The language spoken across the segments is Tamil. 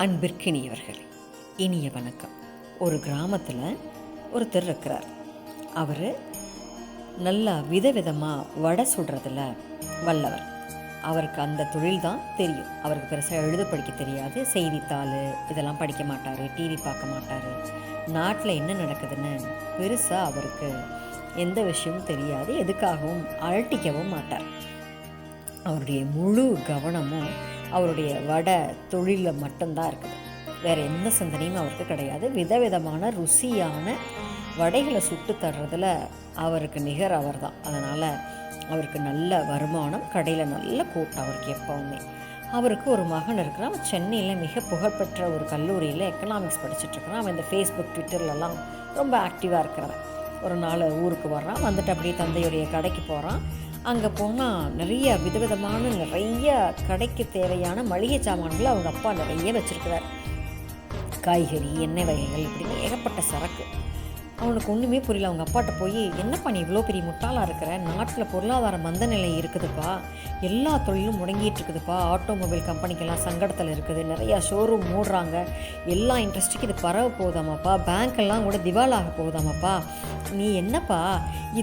அன்பிற்கினியவர்களே, இனிய வணக்கம். ஒரு கிராமத்தில் ஒருத்தர் இருக்கிறார். அவர் நல்லா விதவிதமாக வடை சுடுறதில் வல்லவர். அவருக்கு அந்த தொழில் தான் தெரியும். அவருக்கு பெருசாக எழுத படிக்க தெரியாது. செய்தித்தாள் இதெல்லாம் படிக்க மாட்டார், டிவி பார்க்க மாட்டார். நாட்டில் என்ன நடக்குதுன்னு பெருசாக அவருக்கு எந்த விஷயமும் தெரியாது. எதுக்காகவும் அழட்டிக்கவும் மாட்டார். அவருடைய முழு கவனமும் அவருடைய வடை தொழிலில் மட்டும்தான் இருக்குது. வேறு எந்த சிந்தனையும் அவருக்கு கிடையாது. விதவிதமான ருசியான வடைகளை சுட்டு தர்றதில் அவருக்கு நிகர் அவர் தான். அதனால் அவருக்கு நல்ல வருமானம், கடையில் நல்ல கூட்டம் அவருக்கு எப்போவுமே. அவருக்கு ஒரு மகன் இருக்கிறான். சென்னையில் மிக புகழ்பெற்ற ஒரு கல்லூரியில் எக்கனாமிக்ஸ் படிச்சுட்ருக்கிறான். அவன் இந்த ஃபேஸ்புக் ட்விட்டர்லலாம் ரொம்ப ஆக்டிவாக இருக்கிறவன். ஒரு நாள் ஊருக்கு வர்றான். வந்துட்டு அப்படியே தந்தையுடைய கடைக்கு போகிறான். அங்கே போனால் நிறைய விதவிதமான நிறைய கடைக்கு தேவையான மளிகை சாமான்கள் அவங்க அப்பா நிறைய வச்சுருக்கிறார். காய்கறி, எண்ணெய் வகைகள், இப்படின்னு ஏகப்பட்ட சரக்கு. அவனுக்கு ஒன்றுமே புரியல. அவங்க அப்பாட்ட போய், என்னப்பா நீ இவ்வளோ பெரிய முட்டாளாக இருக்கிற, நாட்டில் பொருளாதார மந்த நிலை இருக்குதுப்பா, எல்லா தொழிலும் முடங்கிட்டு இருக்குதுப்பா, ஆட்டோமொபைல் கம்பெனிக்கெல்லாம் சங்கடத்தில் இருக்குது, நிறையா ஷோரூம் மூடுறாங்க, எல்லா இண்டஸ்ட்ரிக்கும் இது பரவ போகுதாமாப்பா, பேங்க்கெல்லாம் கூட திவாலாக போகுதாமாப்பா, நீ என்னப்பா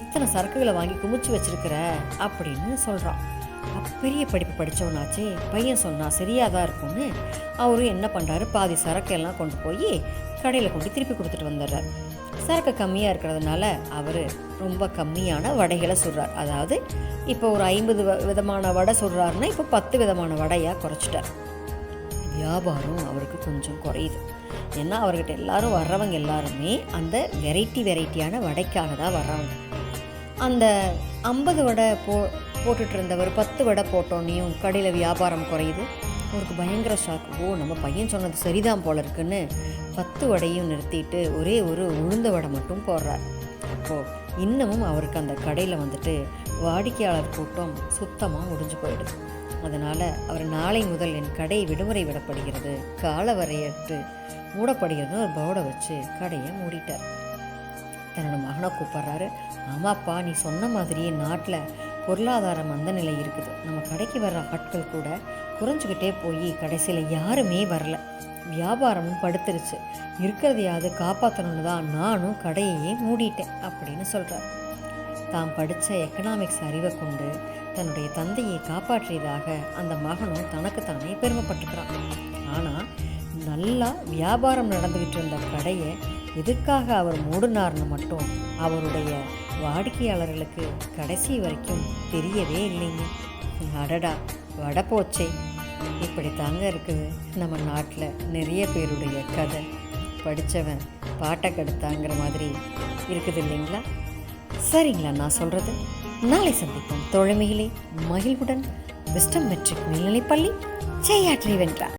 இத்தனை சரக்குகளை வாங்கி குமிச்சு வச்சுருக்கிற அப்படின்னு சொல்கிறான். பெரிய படிப்பு படித்தவனாச்சே, பையன் சொன்னால் சரியாக தான் இருக்கும்னு அவரும் என்ன பண்ணுறாரு, பாதி சரக்கெல்லாம் கொண்டு போய் கடையில் கொண்டு திருப்பி கொடுத்துட்டு வந்துடுறார். சரக்கு கம்மியாக இருக்கிறதுனால அவர் ரொம்ப கம்மியான வடைகளை சுடுறார். அதாவது இப்போ ஒரு 50 விதமான வடை சுடுறாருன்னா இப்போ 10 விதமான வடையாக குறைச்சிட்டார். வியாபாரம் அவருக்கு கொஞ்சம் குறையுது. ஏன்னா அவர்கிட்ட எல்லாரும் வர்றவங்க எல்லாருமே அந்த வெரைட்டியான வடைக்காக தான் வர்றாங்க. அந்த 50 வடை போட்டுட்டு இருந்தவர் 10 வடை போட்டோன்னையும் கடையில் வியாபாரம் குறையுது. அவருக்கு பயங்கர ஷாக். நம்ம பையன் சொன்னது சரிதான் போல இருக்குன்னு 10 வடையும் நிறுத்திட்டு ஒரே ஒரு உளுந்த வடை மட்டும் போடுறார். அப்போது இன்னமும் அவருக்கு அந்த கடையில் வந்துட்டு வாடிக்கையாளர் கூட்டம் சுத்தமாக முடிஞ்சு போயிடுது. அதனால் அவர் நாளை முதல் என் கடை விடுமுறை விடப்படுகிறது, கால வரையற்று மூடப்படுகிறதுன்னு ஒரு போர்டை வச்சு கடையை மூடிட்டார். தன்னோட மகனை கூப்பிட்றாரு. ஆமாப்பா, நீ சொன்ன மாதிரியே நாட்டில் பொருளாதார மந்த நிலை இருக்குது. நம்ம கடைக்கு வர்ற ஆட்கள் கூட குறைஞ்சிக்கிட்டே போய் கடைசியில் யாருமே வரல, வியாபாரமும் படுத்துருச்சு. இருக்கிறதையாவது காப்பாற்றணுன்னு தான் நானும் கடையையே மூடிட்டேன் அப்படின்னு சொல்கிறார். தாம் படித்த எக்கனாமிக்ஸ் அறிவை கொண்டு தன்னுடைய தந்தையை காப்பாற்றியதாக அந்த மகனும் தனக்குத்தானே பெருமைப்பட்டுக்கிறான். ஆனால் நல்லா வியாபாரம் நடந்துக்கிட்டு இருந்த கடையை எதுக்காக அவர் மூடினார்னு மட்டும் அவருடைய வாடிக்கையாளர்களுக்கு கடைசி வரைக்கும் தெரியவே இல்லைங்க. அடடா, வடை போச்சே. இப்படி தாங்க இருக்குது நம்ம நாட்டில் நிறைய பேருடைய கதை. படித்தவன் பாட்டை கெடுத்தாங்கிற மாதிரி இருக்குது இல்லைங்களா? சரிங்களா நான் சொல்கிறது? நாளை சந்திப்போம் தோழமையிலே. மகிழ்வுடன் விஸ்டம் மெட்ரிக் மேல்நிலைப்பள்ளி, செய்யாற்றி வென்றார்.